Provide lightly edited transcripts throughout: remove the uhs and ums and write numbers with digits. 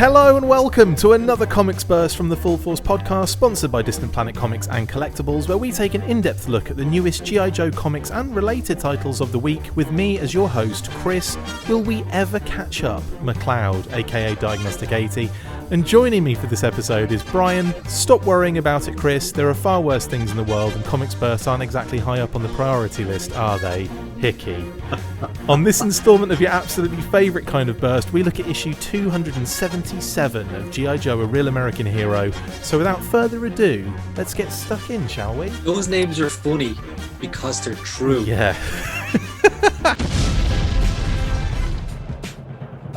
Hello and welcome to another Comics Burst from the Full Force podcast, sponsored by Distant Planet Comics and Collectibles, where we take an in-depth look at the newest G.I. Joe comics and related titles of the week, with me as your host, Chris. Will we ever catch up? McLeod, aka Diagnostic 80. And joining me for this episode is Brian. Stop worrying about it, Chris. There are far worse things in the world, and Comics Burst aren't exactly high up on the priority list, are they? Hickey. On this instalment of your absolutely favourite kind of burst, we look at issue 277 of G.I. Joe, A Real American Hero. So without further ado, let's get stuck in, shall we? Those names are funny because they're true. Yeah.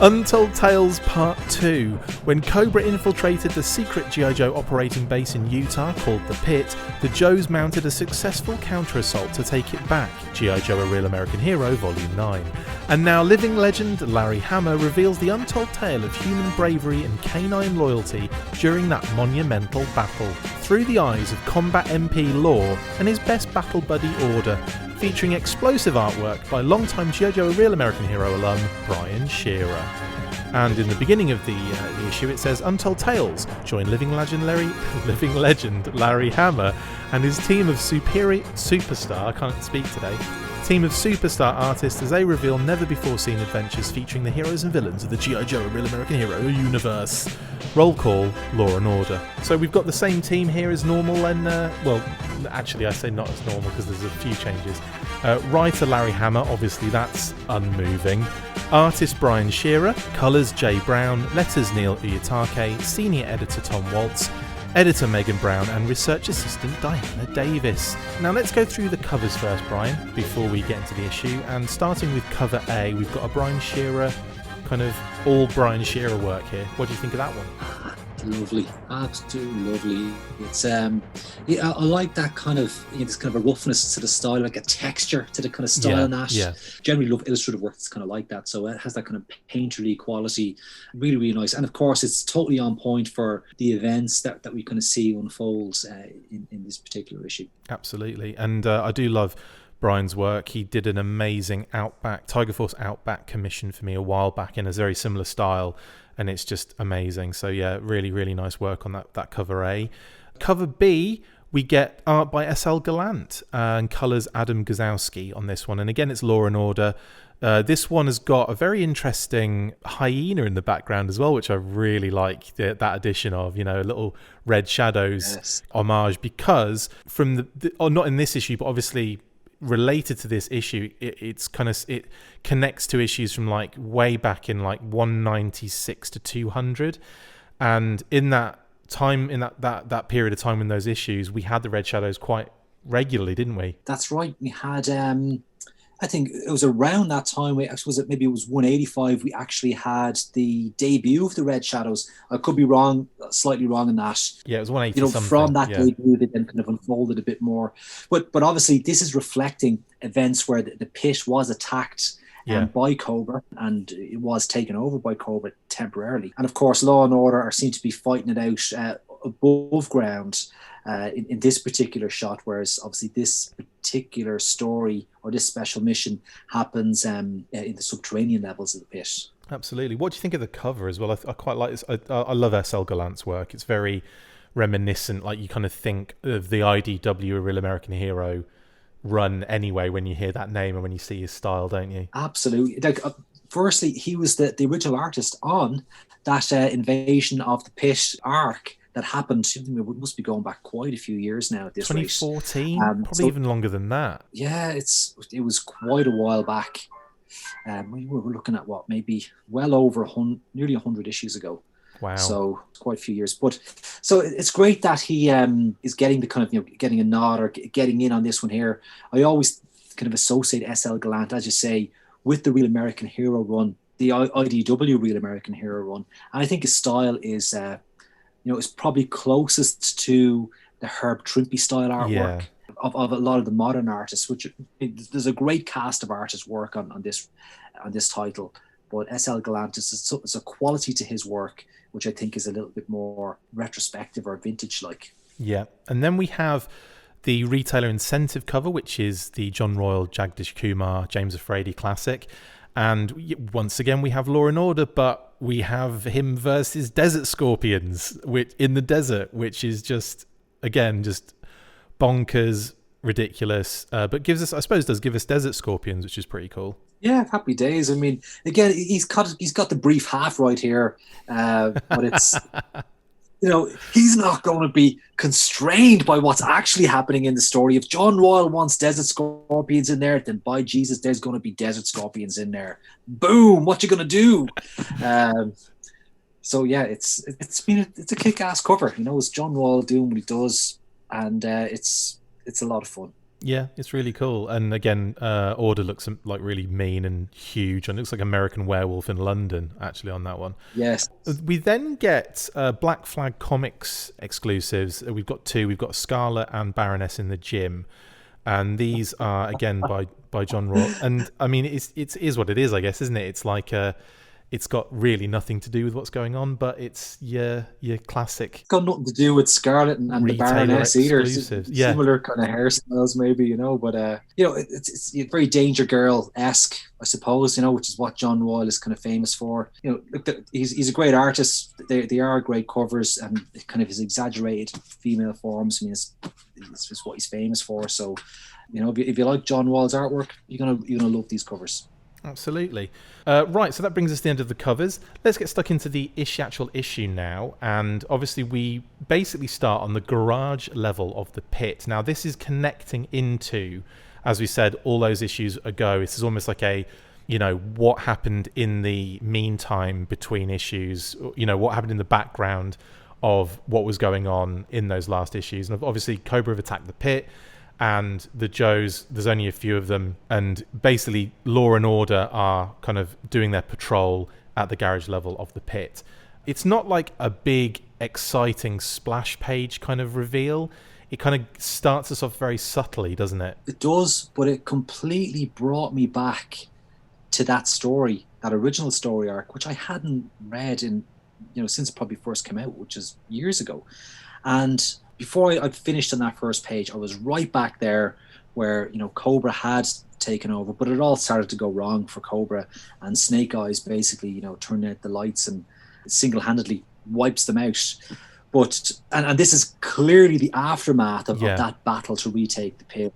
Untold Tales Part 2. When Cobra infiltrated the secret G.I. Joe operating base in Utah called The Pit, the Joes mounted a successful counter-assault to take it back. G.I. Joe, A Real American Hero, Volume 9. And now living legend Larry Hama reveals the untold tale of human bravery and canine loyalty during that monumental battle, through the eyes of combat MP Law and his best battle buddy Order, featuring explosive artwork by longtime G.I. Joe, A Real American Hero alum Brian Shearer. And in the beginning of the issue it says, Untold Tales join living legend Larry Hama and his team of superstar artists as they reveal never-before-seen adventures featuring the heroes and villains of the G.I. Joe, A Real American Hero universe. Roll call, Law and Order. So we've got the same team here as normal, and actually I say not as normal because there's a few changes. Writer Larry Hama, obviously that's unmoving. Artist Brian Shearer, colours Jay Brown, letters Neil Uyatake, senior editor Tom Waltz, editor Megan Brown, and research assistant Diana Davis. Now let's go through the covers first, Brian, before we get into the issue. And starting with cover A, we've got a Brian Shearer, kind of all Brian Shearer work here. What do you think of that one? Lovely, absolutely lovely. It's I like that kind of, this kind of a roughness to the style, like a texture to the kind of style. Generally love illustrative work that's kind of like that, so it has that kind of painterly quality. Really, really nice. And of course it's totally on point for the events that we kind of see unfold in this particular issue. Absolutely. And I do love Brian's work. He did an amazing Tiger Force Outback commission for me a while back in a very similar style, and it's just amazing. So yeah, really, really nice work on that cover A. Cover B, we get art by S.L. Gallant and colours Adam Gazowski on this one. And again, it's Law and Order. This one has got a very interesting hyena in the background as well, which I really like that addition of, a little Red Shadows homage, because from not in this issue, but obviously related to this issue, it connects to issues from like way back in like 196 to 200, and in that time, in that period of time in those issues, we had the Red Shadows quite regularly, didn't we? That's right. We had I think it was around that time, maybe it was 185, we actually had the debut of the Red Shadows. I could be wrong, slightly wrong in that. Yeah, it was 180 something. From that debut, they then kind of unfolded a bit more. But obviously, this is reflecting events where the pit was attacked by Cobra, and it was taken over by Cobra temporarily. And of course, Law and Order seem to be fighting it out above ground in this particular shot, whereas obviously this particular story or this special mission happens in the subterranean levels of the pit. Absolutely. What do you think of the cover as well? I quite like this. I love S.L. Gallant's work. It's very reminiscent, like you kind of think of the IDW, A Real American Hero run anyway when you hear that name and when you see his style, don't you? Absolutely. Firstly, he was the original artist on that Invasion of the Pit arc that happened. It must be going back quite a few years now at this 2014, probably even longer than that. Yeah, it was quite a while back. We were looking at maybe well over nearly 100 issues ago. Wow! So quite a few years. But so it's great that he is getting the kind of getting a nod or getting in on this one here. I always kind of associate S.L. Gallant, as you say, with the Real American Hero run, the IDW Real American Hero run, and I think his style is is probably closest to the Herb Trimpe style artwork of a lot of the modern artists, which there's a great cast of artists work on this title. But S.L. Gallant is a quality to his work, which I think is a little bit more retrospective or vintage-like. Yeah, and then we have the retailer incentive cover, which is the John Royal, Jagdish Kumar, James Afraidy classic. And once again, we have Law and Order, but we have him versus desert scorpions, which in the desert, which is just, again, just bonkers, ridiculous, but gives us, I suppose, does give us desert scorpions, which is pretty cool. Yeah, happy days. I mean, again, he's got the brief half right here, but it's he's not going to be constrained by what's actually happening in the story. If John Royal wants desert scorpions in there, then by Jesus, there's going to be desert scorpions in there. Boom! What you going to do? So yeah, it's a kick-ass cover. It's John Royal doing what he does, and it's a lot of fun. Yeah, it's really cool. And again, Order looks like really mean and huge, and it looks like American Werewolf in London, actually, on that one. Yes. We then get Black Flag Comics exclusives. We've got two. We've got Scarlet and Baroness in the Gym. And these are, again, by John Roth. And, I mean, it is what it is, I guess, isn't it? It's like it's got really nothing to do with what's going on, but it's your classic. It's got nothing to do with Scarlet and the Baroness either. Similar kind of hairstyles, maybe, but it's very Danger Girl-esque, I suppose, which is what John Royal is kind of famous for. He's a great artist. They are great covers, and kind of his exaggerated female forms. I mean, it's just what he's famous for. So, if you like John Royal's artwork, you're gonna love these covers. Absolutely. Right, so that brings us to the end of the covers. Let's get stuck into the actual issue now. And obviously we basically start on the garage level of the pit. Now this is connecting into, as we said, all those issues ago. This is almost like a, what happened in the meantime between issues, what happened in the background of what was going on in those last issues. And obviously Cobra have attacked the pit. And the Joes, there's only a few of them, and basically Law and Order are kind of doing their patrol at the garage level of the pit. It's not like a big, exciting splash page kind of reveal. It kind of starts us off very subtly, doesn't it? It does, but it completely brought me back to that story, that original story arc, which I hadn't read in, since it probably first came out, which is years ago. And before I finished on that first page, I was right back there where, Cobra had taken over, but it all started to go wrong for Cobra, and Snake Eyes basically, turned out the lights and single-handedly wipes them out. But, and this is clearly the aftermath of that battle to retake the pit.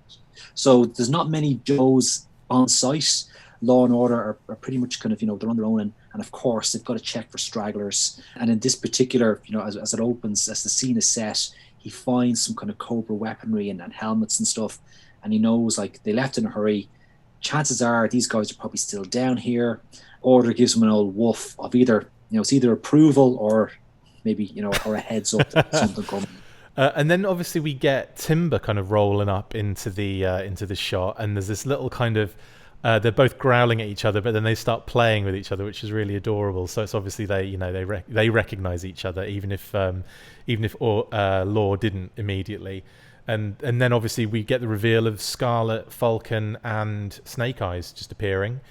So there's not many Joes on site. Law and Order are pretty much kind of, they're on their own, and of course they've got to check for stragglers. And in this particular, as it opens, as the scene is set, he finds some kind of Cobra weaponry and helmets and stuff, and he knows, like, they left in a hurry. Chances are these guys are probably still down here. Order gives him an old woof of either, it's either approval or maybe, or a heads up that something coming. And then obviously we get Timber kind of rolling up into the shot, and there's this little kind of they're both growling at each other, but then they start playing with each other, which is really adorable. So it's obviously they recognize each other, even if Law didn't immediately. And then obviously we get the reveal of Scarlet, Falcon, and Snake Eyes just appearing,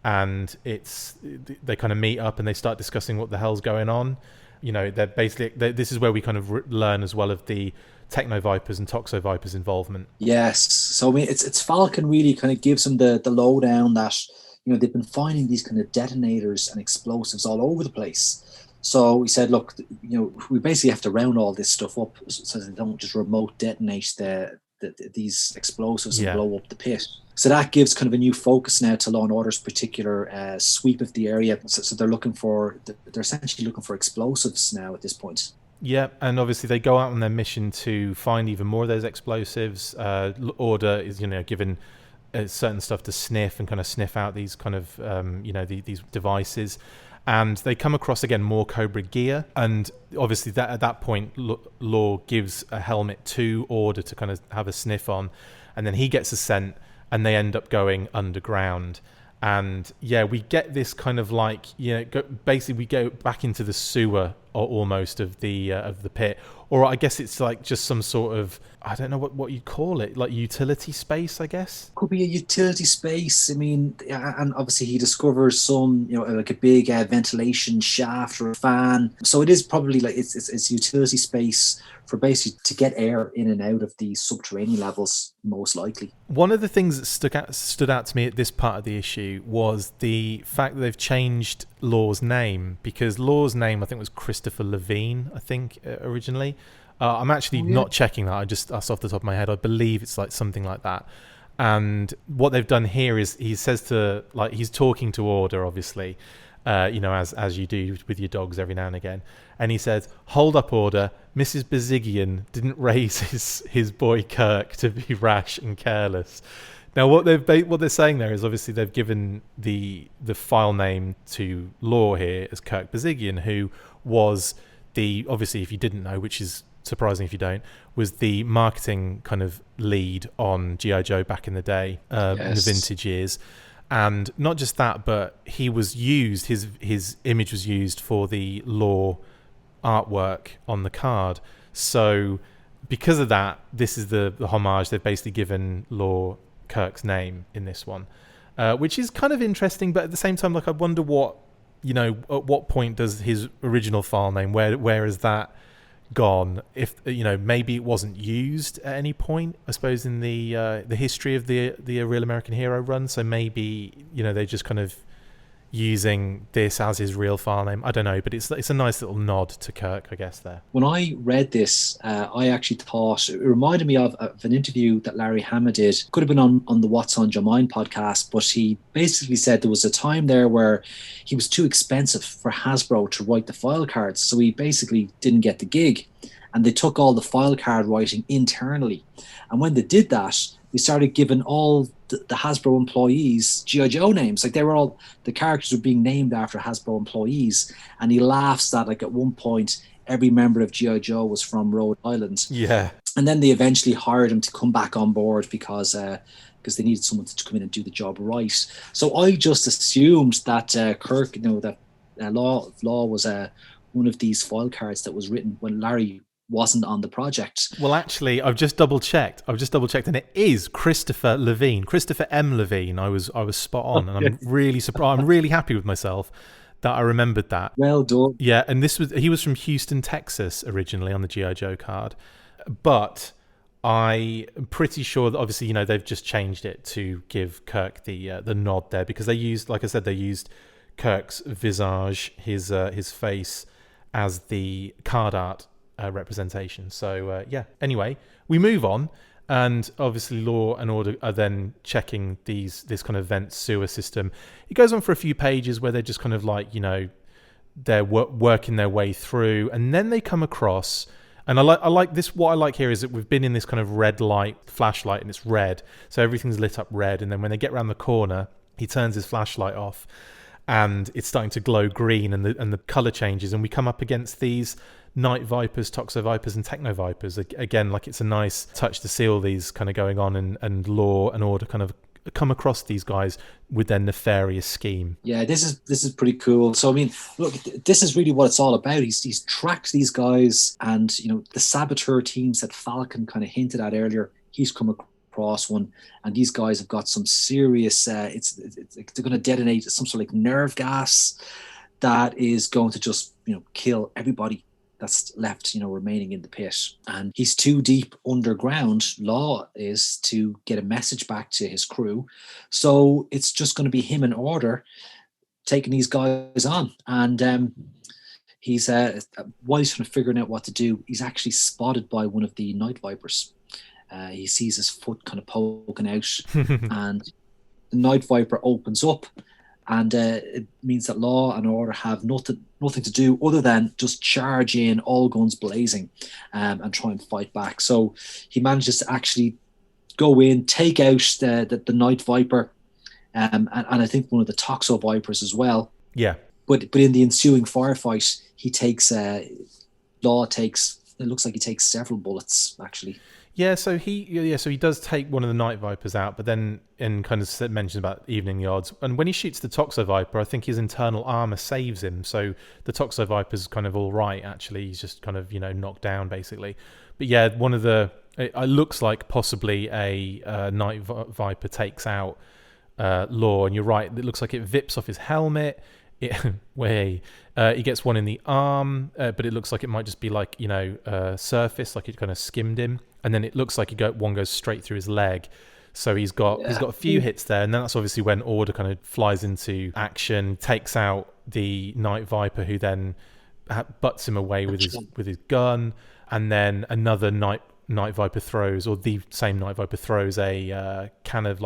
and they kind of meet up and they start discussing what the hell's going on. They're basically this is where we kind of learn as well of the Techno Vipers and Toxo Vipers involvement. Yes, so I mean, it's Falcon really kind of gives them the lowdown that they've been finding these kind of detonators and explosives all over the place. So we said, look, we basically have to round all this stuff up so they don't just remote detonate these explosives and blow up the pit. So that gives kind of a new focus now to Law and Order's particular sweep of the area. So they're essentially looking for explosives now at this point. Yeah, and obviously they go out on their mission to find even more of those explosives. Order is, given certain stuff to sniff and kind of sniff out these kind of, these devices. And they come across, again, more Cobra gear. And obviously at that point, Law gives a helmet to Order to kind of have a sniff on. And then he gets a scent, and they end up going underground. And yeah, we get this kind of like, basically we go back into the sewer almost of the pit, or I guess it's like just some sort of, I don't know what you'd call it, like utility space, I guess. Could be a utility space. I mean, and obviously he discovers some, like a big ventilation shaft or a fan. So it is probably like it's utility space for basically to get air in and out of these subterranean levels, most likely. One of the things that stood out to me at this part of the issue was the fact that they've changed Law's name, because Law's name I think was Christopher Levine, I think originally. I'm actually not checking that. That's off the top of my head. I believe it's like something like that. And what they've done here is he says to, like, he's talking to Order, obviously, as you do with your dogs every now and again. And he says, "Hold up, Order. Mrs. Bazigian didn't raise his boy Kirk to be rash and careless." Now, what they're saying there is obviously they've given the file name to Law here as Kirk Bazigian, who was obviously, if you didn't know, which is surprising if you don't, was the marketing kind of lead on G.I. Joe back in the day, in the vintage years. And not just that, but he was used, his image was used for the Law artwork on the card. So because of that, this is the homage. They've basically given Law Kirk's name in this one, which is kind of interesting. But at the same time, like, I wonder what, at what point does his original file name, where is that gone? If maybe it wasn't used at any point, I suppose, in the history of the Real American Hero run. So maybe they just kind of using this as his real file name. I don't know, but it's a nice little nod to Kirk, I guess, there. When I read this, I actually thought it reminded me of an interview that Larry Hama did. Could have been on the What's on Your Mind podcast, but he basically said there was a time there where he was too expensive for Hasbro to write the file cards, so he basically didn't get the gig, and they took all the file card writing internally. And when they did that, they started giving all the Hasbro employees G.I. Joe names. Like, the characters were being named after Hasbro employees. And he laughs that, like, at one point, every member of G.I. Joe was from Rhode Island. Yeah. And then they eventually hired him to come back on board because they needed someone to come in and do the job right. So I just assumed that Kirk, that Law was one of these file cards that was written when Larry wasn't on the project. Well, actually, I've just double checked, and it is Christopher Levine, Christopher M. Levine. I was spot on, and I'm really surprised. I'm really happy with myself that I remembered that. Well done. Yeah, and he was from Houston, Texas, originally on the G.I. Joe card, but I'm pretty sure that obviously they've just changed it to give Kirk the nod there, because they used, like I said, Kirk's visage, his face, as the card art representation. So anyway, we move on, and obviously Law and Order are then checking this kind of vent sewer system. It goes on for a few pages where they're just kind of like, they're working their way through, and then they come across, and I like this. What I like here is that we've been in this kind of red light flashlight, and it's red, so everything's lit up red, and then when they get around the corner, he turns his flashlight off, and it's starting to glow green, and the color changes, and we come up against these Night Vipers, Toxo Vipers, and Techno Vipers. Again, like, it's a nice touch to see all these kind of going on, and Law and Order kind of come across these guys with their nefarious scheme. Yeah, this is pretty cool. So I mean, look, this is really what it's all about. He's tracked these guys, and the saboteur teams that Falcon kind of hinted at earlier, he's come across one, and these guys have got some serious they're going to detonate some sort of like nerve gas that is going to just kill everybody that's left, remaining in the pit. And he's too deep underground, Law is, to get a message back to his crew. So it's just going to be him and Order taking these guys on. And he's while he's trying to figuring out what to do, he's actually spotted by one of the Night Vipers. He sees his foot kind of poking out, and the Night Viper opens up, and it means that Law and Order have nothing to do other than just charge in, all guns blazing, and try and fight back. So he manages to actually go in, take out the Night Viper, and I think one of the Toxo Vipers as well. Yeah. But in the ensuing firefight, he takes Law takes. It looks like he takes several bullets, actually. So he does take one of the Night Vipers out, but then in kind of mentions about evening the odds. And when he shoots the Toxo Viper, I think his internal armor saves him. So the Toxo Viper's kind of all right, actually. He's just kind of, knocked down, basically. But yeah, it looks like possibly a Night Viper takes out Law, and you're right, it looks like it vips off his helmet. He gets one in the arm, but it looks like it might just be like surface, like it kind of skimmed him, and then it looks like one goes straight through his leg. So he's got a few hits there, and then that's obviously when Order kind of flies into action, takes out the Night Viper, who then butts him away with his gun, and then another Night Viper throws, or the same Night Viper throws a can of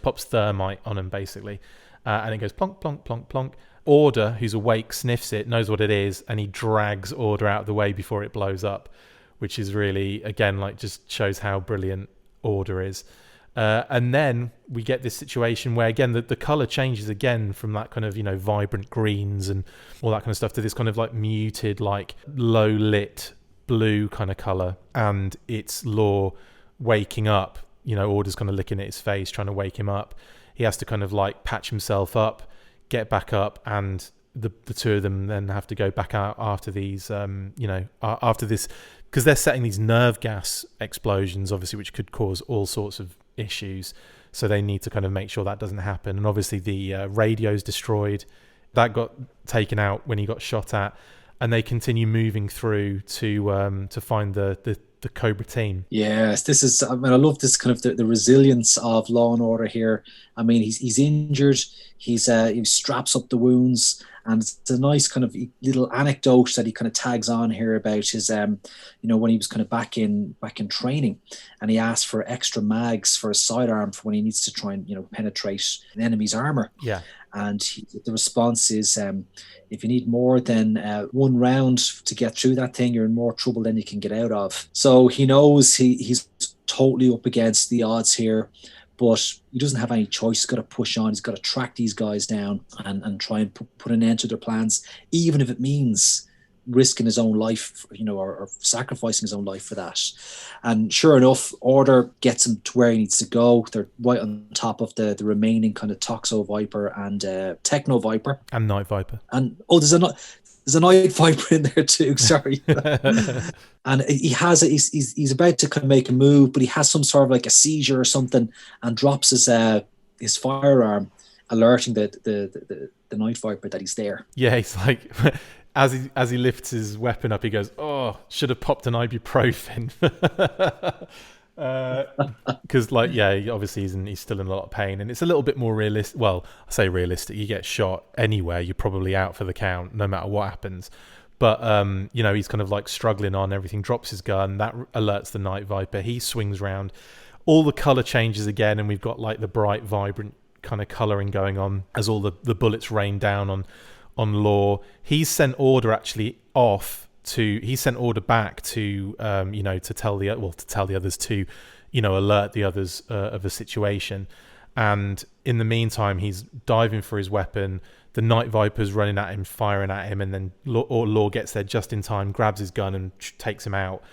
pops thermite on him, basically, and it goes plonk, plonk, plonk, plonk. Order, who's awake, sniffs it, knows what it is, and he drags Order out of the way before it blows up, which is really, again, just shows how brilliant Order is. And then we get this situation where, again, the colour changes again from that kind of, vibrant greens and all that kind of stuff to this kind of muted, low-lit blue kind of colour. And it's Law waking up, Order's kind of licking at his face, trying to wake him up. He has to kind of patch himself up, get back up, and the two of them then have to go back out after these, after this, because they're setting these nerve gas explosions, obviously, which could cause all sorts of issues. So they need to kind of make sure that doesn't happen. And obviously the radio's destroyed. That got taken out when he got shot at. And they continue moving through to find the Cobra team. Yes, this is. I mean, I love this kind of the resilience of Law and Order here. I mean, he's injured. He straps up the wounds, and it's a nice kind of little anecdote that he kind of tags on here about his, when he was kind of back in training, and he asked for extra mags for his sidearm for when he needs to try and penetrate an enemy's armor. Yeah. And the response is, if you need more than one round to get through that thing, you're in more trouble than you can get out of. So he knows he's totally up against the odds here, but he doesn't have any choice. He's got to push on. He's got to track these guys down and try and put an end to their plans, even if it means risking his own life, or sacrificing his own life for that. And sure enough, Order gets him to where he needs to go. They're right on top of the remaining kind of Toxo Viper and Techno Viper. And Night Viper. And there's a Night Viper in there too, sorry. And he's about to kind of make a move, but he has some sort of a seizure or something, and drops his firearm, alerting the Night Viper that he's there. Yeah, he's like, as he lifts his weapon up, he goes, "Oh, should have popped an ibuprofen." Because obviously he's still in a lot of pain, and it's a little bit more realistic. Well, I say realistic. You get shot anywhere, you're probably out for the count, no matter what happens. But he's kind of struggling on everything. Drops his gun. That alerts the Night Viper. He swings round. All the color changes again, and we've got the bright, vibrant kind of coloring going on as all the bullets rain down on Law. He's sent Order actually off to. He sent Order back to to tell the others to alert the others of the situation. And in the meantime, he's diving for his weapon. The Night Viper's running at him, firing at him, and then Law gets there just in time, grabs his gun and takes him out.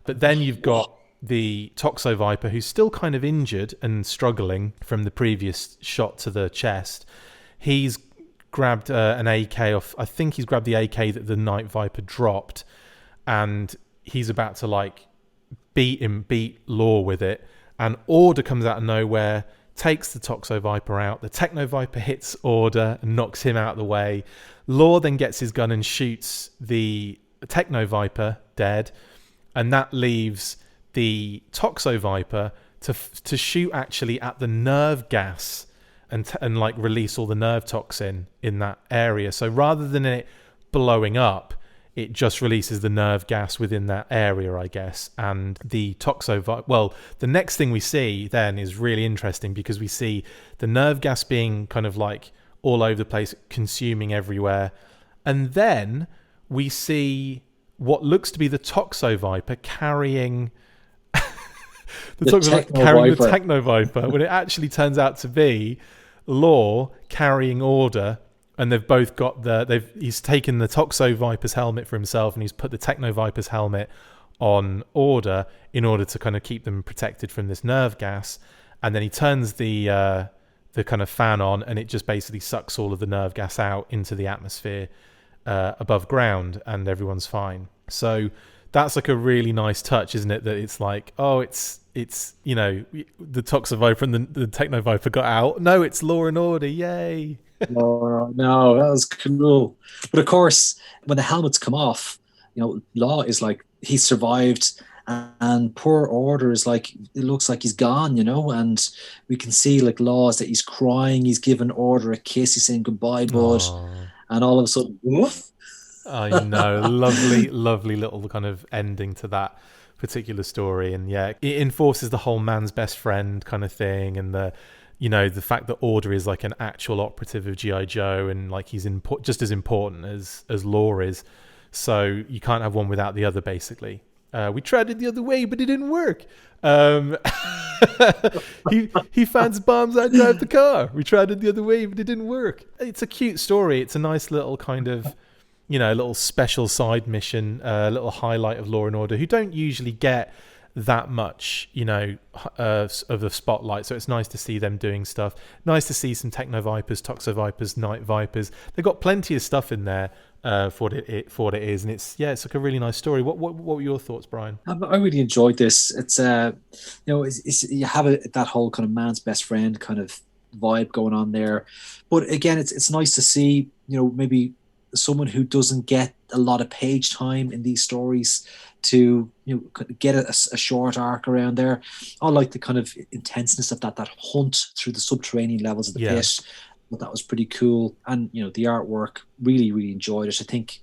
But then you've got the Toxo Viper, who's still kind of injured and struggling from the previous shot to the chest. He's grabbed an AK off. I think he's grabbed the AK that the Night Viper dropped, and he's about to beat Law with it. And Order comes out of nowhere, takes the Toxo Viper out. The Techno Viper hits Order and knocks him out of the way. Law then gets his gun and shoots the Techno Viper dead, and that leaves the Toxo Viper to shoot actually at the nerve gas and release all the nerve toxin in that area. So rather than it blowing up, it just releases the nerve gas within that area, I guess. And the Toxo Viper, well, the next thing we see then is really interesting, because we see the nerve gas being kind of all over the place, consuming everywhere. And then we see what looks to be the Toxo Viper carrying the Techno Viper, when it actually turns out to be Law carrying Order, and they've both got he's taken the Toxo Viper's helmet for himself, and he's put the Techno Viper's helmet on Order in order to kind of keep them protected from this nerve gas. And then he turns the kind of fan on, and it just basically sucks all of the nerve gas out into the atmosphere above ground, and everyone's fine. So that's like a really nice touch, isn't it? That it's like, oh, it's you know, the Toxo Viper and the Techno Viper got out. No, it's Law and Order. Yay! Oh, no, that was cool. But of course, when the helmets come off, you know, Law is like, he survived, and poor Order is like, it looks like he's gone, you know, and we can see like Law is that he's crying, he's giving Order a kiss, he's saying goodbye, bud, and all of a sudden, woof. I know, lovely, lovely little kind of ending to that particular story. And yeah, it enforces the whole man's best friend kind of thing, and the, you know, the fact that Order is like an actual operative of G.I. Joe, and like he's just as important as Law is. So you can't have one without the other, basically. We tried it the other way, but it didn't work. He fans bombs, I drive the car. We tried it the other way, but it didn't work. It's a cute story. It's a nice little kind of, you know, a little special side mission, a little highlight of Law and Order, who don't usually get that much, you know, of the spotlight. So it's nice to see them doing stuff. Nice to see some Techno Vipers, Toxo Vipers, Night Vipers. They've got plenty of stuff in there for what it is, and it's like a really nice story. What were your thoughts, Brian? I really enjoyed this. It's you know, it's you have that whole kind of man's best friend kind of vibe going on there, but again, it's nice to see, you know, maybe someone who doesn't get a lot of page time in these stories to, you know, get a short arc around there. I like the kind of intenseness of that hunt through the subterranean levels of the pit. But that was pretty cool, and you know, the artwork, really, really enjoyed it. I think,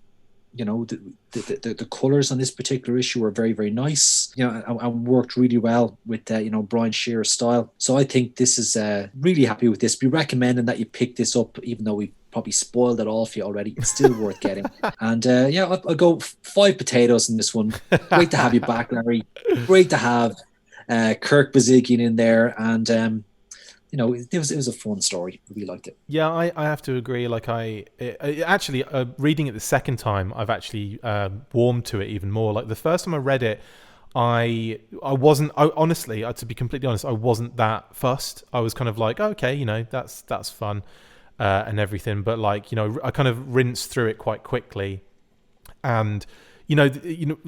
you know, the colors on this particular issue were very, very nice, you know, and worked really well with you know, Brian Shearer's style. So I think this is really happy with this. Be recommending that you pick this up, even though we probably spoiled it all for you already. It's still worth getting. And yeah, I'll go 5 potatoes in this one. Great to have you back, Larry. Great to have Kirk Bazigian in there, and you know, it was a fun story. I really liked it. Yeah, I have to agree. Like actually reading it the second time, I've actually warmed to it even more. Like the first time I read it, I honestly, to be completely honest, I wasn't that fussed. I was kind of like, okay, you know, that's fun and everything. But like, you know, I kind of rinsed through it quite quickly, and you know,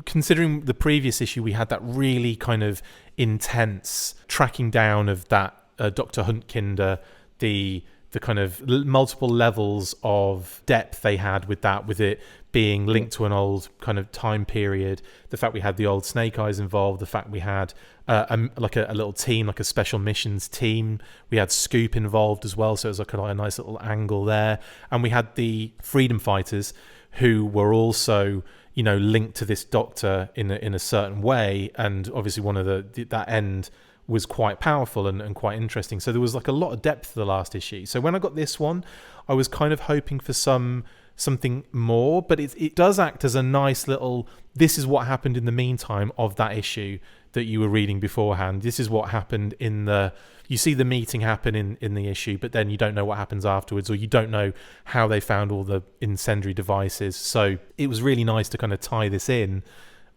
considering the previous issue, we had that really kind of intense tracking down of that. Dr. Huntkinder, the kind of multiple levels of depth they had with that, with it being linked to an old kind of time period, the fact we had the old Snake Eyes involved, the fact we had like a little team, like a special missions team. We had Scoop involved as well, so it was like a nice little angle there. And we had the Freedom Fighters, who were also, you know, linked to this Doctor in a certain way, and obviously one of that end was quite powerful and quite interesting. So there was like a lot of depth to the last issue. So when I got this one, I was kind of hoping for something more, but it does act as a nice little, this is what happened in the meantime of that issue that you were reading beforehand. This is what happened you see the meeting happen in the issue, but then you don't know what happens afterwards, or you don't know how they found all the incendiary devices. So it was really nice to kind of tie this in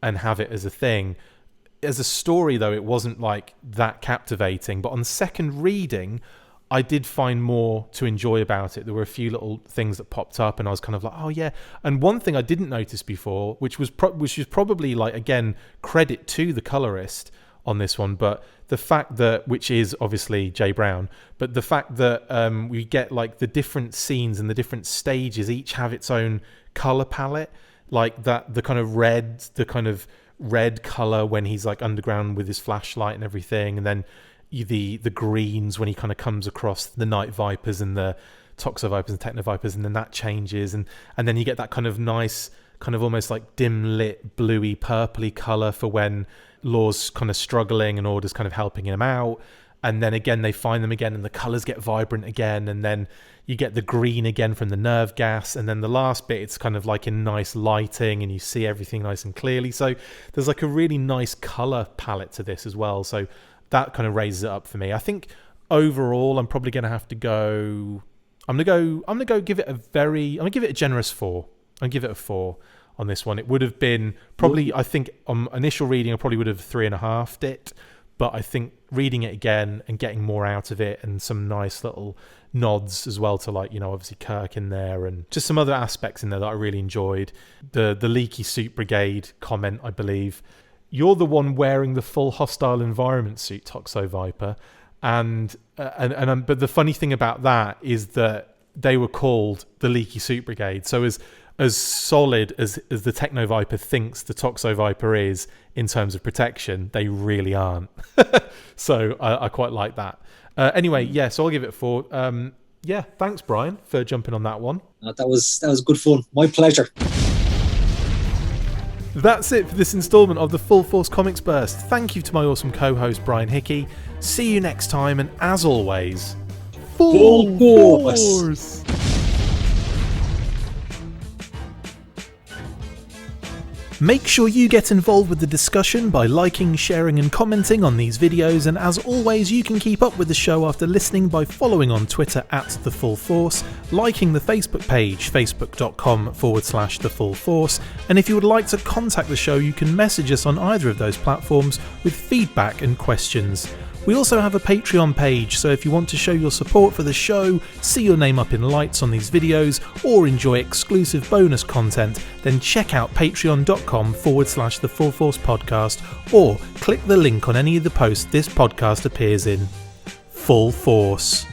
and have it as a thing. As a story, though, it wasn't like that captivating. But on second reading, I did find more to enjoy about it. There were a few little things that popped up, and I was kind of like, oh yeah. And one thing I didn't notice before, which was probably like, again, credit to the colorist on this one, but the fact that, which is obviously Jay Brown, but the fact that we get like the different scenes and the different stages each have its own color palette, like that the kind of red color when he's like underground with his flashlight and everything, and then the greens when he kind of comes across the Night Vipers and the Toxo Vipers and Techno Vipers, and then that changes, and then you get that kind of nice, kind of almost like dim lit bluey purpley color for when Law's kind of struggling and Order's kind of helping him out, and then again they find them again and the colors get vibrant again, and then you get the green again from the nerve gas, and then the last bit it's kind of like in nice lighting and you see everything nice and clearly. So there's like a really nice color palette to this as well, so that kind of raises it up for me. I think overall I'm probably going to have to give it a generous 4. I'll give it a 4 on this one. It would have been probably, I think, on initial reading, I probably would have 3.5'd it. But I think reading it again and getting more out of it, and some nice little nods as well to, like, you know, obviously Kirk in there and just some other aspects in there that I really enjoyed. The leaky suit brigade comment, I believe. You're the one wearing the full hostile environment suit, Toxo Viper. But the funny thing about that is that they were called the leaky suit brigade. So as solid as the Techno Viper thinks the Toxo Viper is in terms of protection, they really aren't. So I quite like that. Anyway, yeah, so I'll give it a 4. Yeah, thanks, Brian, for jumping on that one. That was good fun. My pleasure. That's it for this instalment of the Full Force Comics Burst. Thank you to my awesome co-host, Brian Hickey. See you next time, and as always, Full Force! Make sure you get involved with the discussion by liking, sharing and commenting on these videos, and as always you can keep up with the show after listening by following on Twitter @TheFullForce, liking the Facebook page facebook.com/TheFullForce, and if you would like to contact the show you can message us on either of those platforms with feedback and questions. We also have a Patreon page, so if you want to show your support for the show, see your name up in lights on these videos, or enjoy exclusive bonus content, then check out patreon.com/TheFullForce podcast, or click the link on any of the posts this podcast appears in. Full Force.